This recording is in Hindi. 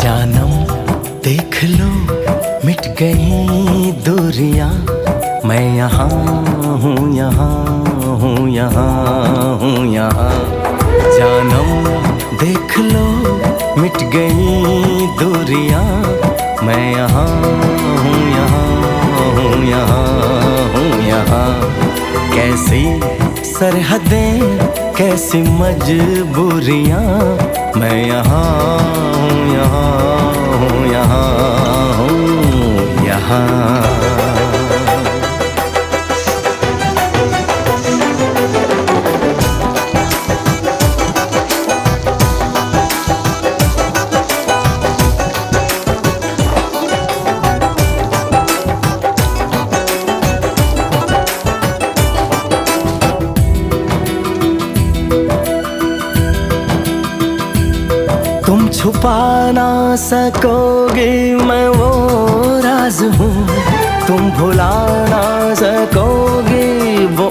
जानम देख लो मिट गई दूरियां, मैं यहाँ हूँ, यहाँ हूँ, यहाँ हूँ, यहाँ। जानम देख लो मिट गई दूरियां, मैं यहाँ हूँ, यहाँ हूँ, यहाँ हूँ, यहाँ। कैसी सरहदें कैसी मजबूरियां, मैं यहाँ हूँ, यहाँ हूँ, यहाँ हूँ, यहाँ। तुम छुपा ना सकोगे मैं वो राज हूँ, तुम भुला ना सकोगे वो